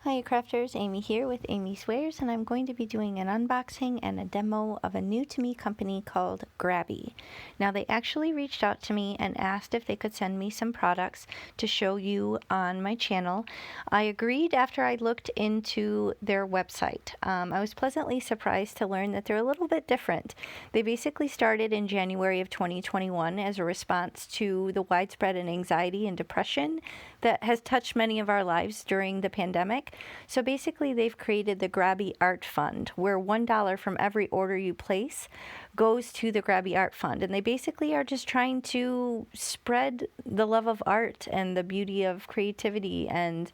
Hi crafters, Amy here with Amy's Wares, and I'm going to be doing an unboxing and a demo of a new to me company called Grabbie. Now they actually reached out to me and asked if they could send me some products to show you on my channel. I agreed after I looked into their website. I was pleasantly surprised to learn that they're a little bit different. They basically started in January of 2021 as a response to the widespread anxiety and depression that has touched many of our lives during the pandemic. So basically they've created the Grabbie Art Fund, where $1 from every order you place goes to the Grabbie Art Fund. And they basically are just trying to spread the love of art and the beauty of creativity and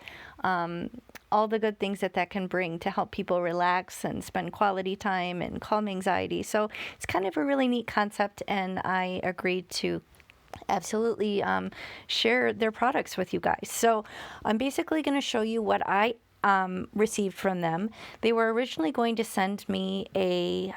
all the good things that can bring to help people relax and spend quality time and calm anxiety. So it's kind of a really neat concept, and I agreed to absolutely share their products with you guys. So I'm basically going to show you what I received from them. They were originally going to send me a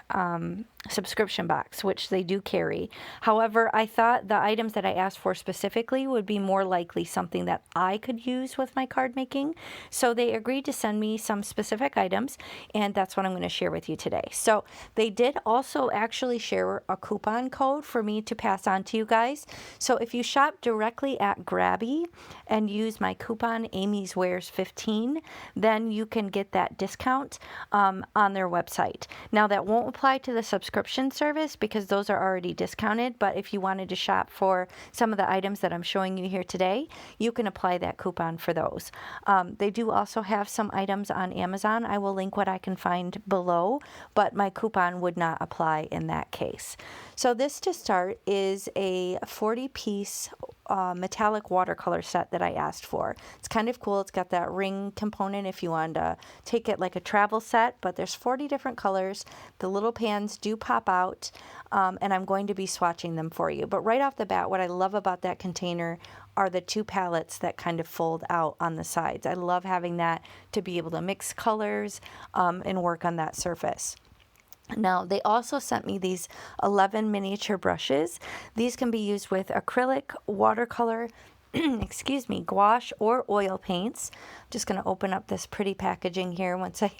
subscription box, which they do carry. However, I thought the items that I asked for specifically would be more likely something that I could use with my card making. So they agreed to send me some specific items, and that's what I'm going to share with you today. So they did also actually share a coupon code for me to pass on to you guys. So if you shop directly at Grabbie and use my coupon Amy's Wares 15, then you can get that discount on their website. Now that won't apply to the subscription service because those are already discounted, but if you wanted to shop for some of the items that I'm showing you here today, you can apply that coupon for those. They do also have some items on Amazon. I will link what I can find below, but my coupon would not apply in that case. So this to start is a 40-piece metallic watercolor set that I asked for. It's kind of cool. It's got that ring component if you want to take it like a travel set, but there's 40 different colors. The little pans do pop out, and I'm going to be swatching them for you. But right off the bat, what I love about that container are the two palettes that kind of fold out on the sides. I love having that to be able to mix colors and work on that surface. Now, they also sent me these 11 miniature brushes. These can be used with acrylic, watercolor, excuse me, gouache, or oil paints. I'm just going to open up this pretty packaging here once I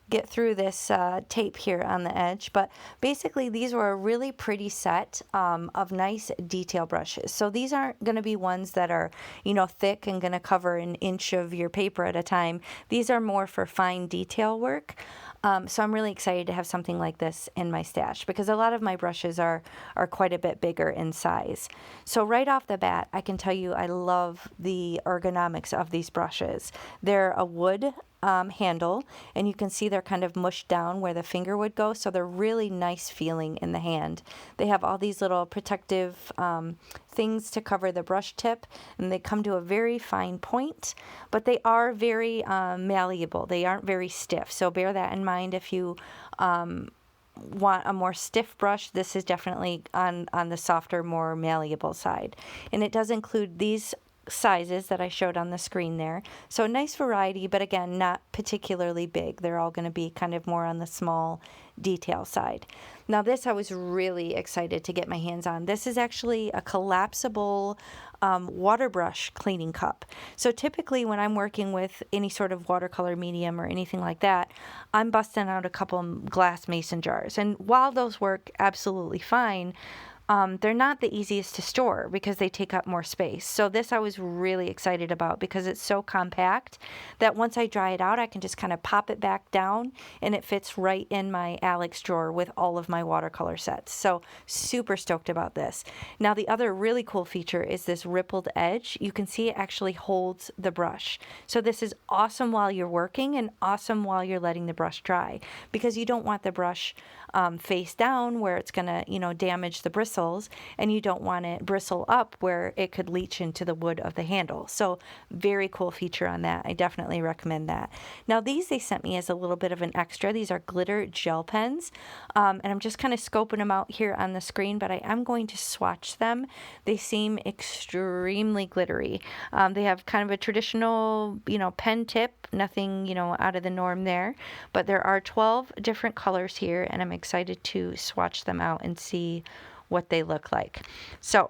get through this tape here on the edge. But basically, these were a really pretty set of nice detail brushes. So these aren't going to be ones that are, thick and going to cover an inch of your paper at a time. These are more for fine detail work. So I'm really excited to have something like this in my stash because a lot of my brushes are quite a bit bigger in size. So right off the bat, I can tell you I love the ergonomics of these brushes. They're a wood handle, and you can see they're kind of mushed down where the finger would go, so they're really nice feeling in the hand. They have all these little protective things to cover the brush tip, and they come to a very fine point, but they are very malleable. They aren't very stiff, so bear that in mind if you want a more stiff brush. This is definitely on the softer, more malleable side. And it does include these sizes that I showed on the screen there. So a nice variety, but again, not particularly big. They're all going to be kind of more on the small detail side. Now this I was really excited to get my hands on. This is actually a collapsible water brush cleaning cup. So typically when I'm working with any sort of watercolor medium or anything like that, I'm busting out a couple glass mason jars. And while those work absolutely fine, they're not the easiest to store because they take up more space. So this I was really excited about because it's so compact that once I dry it out, I can just kind of pop it back down and it fits right in my Alex drawer with all of my watercolor sets. So super stoked about this. Now the other really cool feature is this rippled edge. You can see it actually holds the brush. So this is awesome while you're working and awesome while you're letting the brush dry because you don't want the brush face down where it's going to, damage the bristles, and you don't want it bristle up where it could leach into the wood of the handle. So very cool feature on that. I definitely recommend that. Now these they sent me as a little bit of an extra. These are glitter gel pens, and I'm just kind of scoping them out here on the screen, but I am going to swatch them. They seem extremely glittery. They have kind of a traditional, pen tip, nothing, out of the norm there, but there are 12 different colors here, and I'm excited to swatch them out and see what they look like. So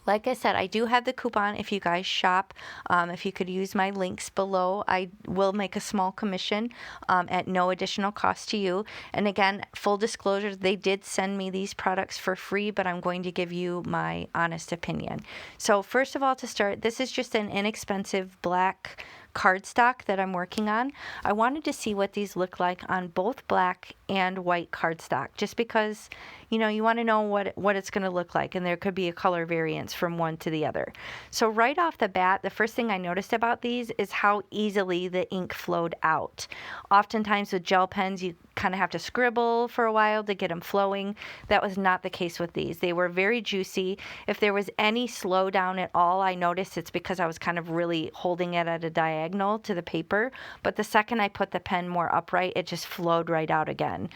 Like I said, I do have the coupon if you guys shop. If you could use my links below, I will make a small commission at no additional cost to you. And again, full disclosure, they did send me these products for free, but I'm going to give you my honest opinion. So first of all, to start, this is just an inexpensive black cardstock that I'm working on. I wanted to see what these look like on both black and white cardstock, just because, you know, you want to know what it's going to look like, and there could be a color variance from one to the other. So right off the bat, the first thing I noticed about these is how easily the ink flowed out. Oftentimes with gel pens, you kind of have to scribble for a while to get them flowing. That was not the case with these. They were very juicy. If there was any slowdown at all, I noticed it's because I was kind of really holding it at a diagonal to the paper. But the second I put the pen more upright, it just flowed right out again.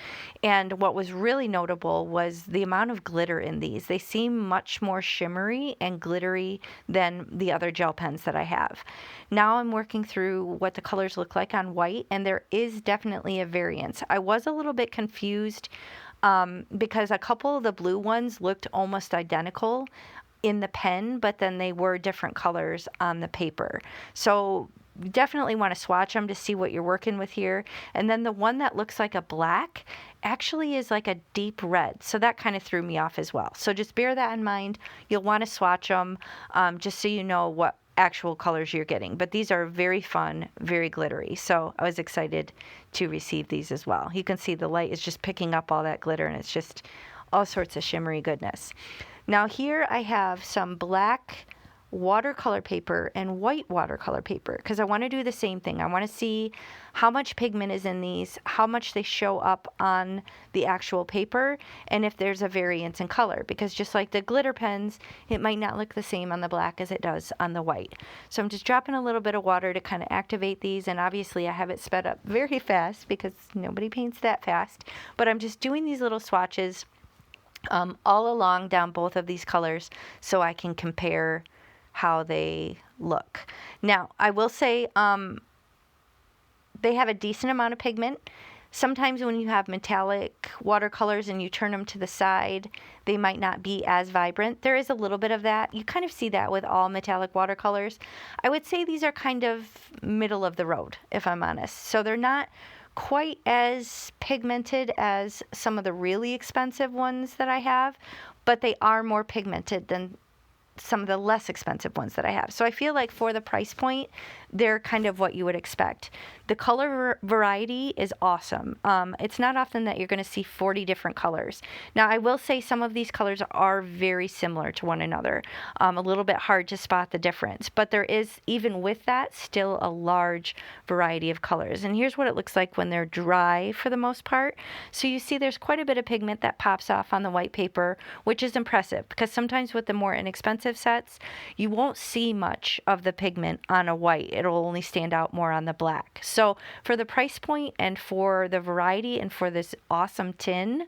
And what was really notable was the amount of glitter in these. They seem much more shimmery and glittery than the other gel pens that I have. Now I'm working through what the colors look like on white, and there is definitely a variance. I was a little bit confused because a couple of the blue ones looked almost identical in the pen, but then they were different colors on the paper. So you definitely want to swatch them to see what you're working with here. And then the one that looks like a black actually is like a deep red. So that kind of threw me off as well. So just bear that in mind. You'll want to swatch them just so you know what actual colors you're getting. But these are very fun, very glittery. So I was excited to receive these as well. You can see the light is just picking up all that glitter, and it's just all sorts of shimmery goodness. Now here I have some black watercolor paper and white watercolor paper because I want to do the same thing. I want to see how much pigment is in these, how much they show up on the actual paper, and if there's a variance in color, because just like the glitter pens, it might not look the same on the black as it does on the white. So I'm just dropping a little bit of water to kind of activate these, and obviously I have it sped up very fast because nobody paints that fast, but I'm just doing these little swatches all along down both of these colors so I can compare how they look. Now, I will say they have a decent amount of pigment. Sometimes when you have metallic watercolors and you turn them to the side, they might not be as vibrant. There is a little bit of that. You kind of see that with all metallic watercolors. I would say these are kind of middle of the road, if I'm honest. So they're not quite as pigmented as some of the really expensive ones that I have, but they are more pigmented than some of the less expensive ones that I have. So I feel like for the price point, they're kind of what you would expect. The color variety is awesome. It's not often that you're going to see 40 different colors. Now, I will say some of these colors are very similar to one another. A little bit hard to spot the difference, but there is, even with that, still a large variety of colors. And here's what it looks like when they're dry for the most part. So you see there's quite a bit of pigment that pops off on the white paper, which is impressive because sometimes with the more inexpensive sets, you won't see much of the pigment on a white. It'll only stand out more on the black. So for the price point and for the variety and for this awesome tin,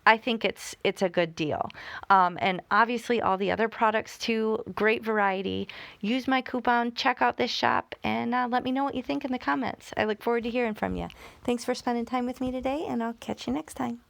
I think it's a good deal. And obviously all the other products too, great variety. Use my coupon, check out this shop, and let me know what you think in the comments. I look forward to hearing from you. Thanks for spending time with me today, and I'll catch you next time.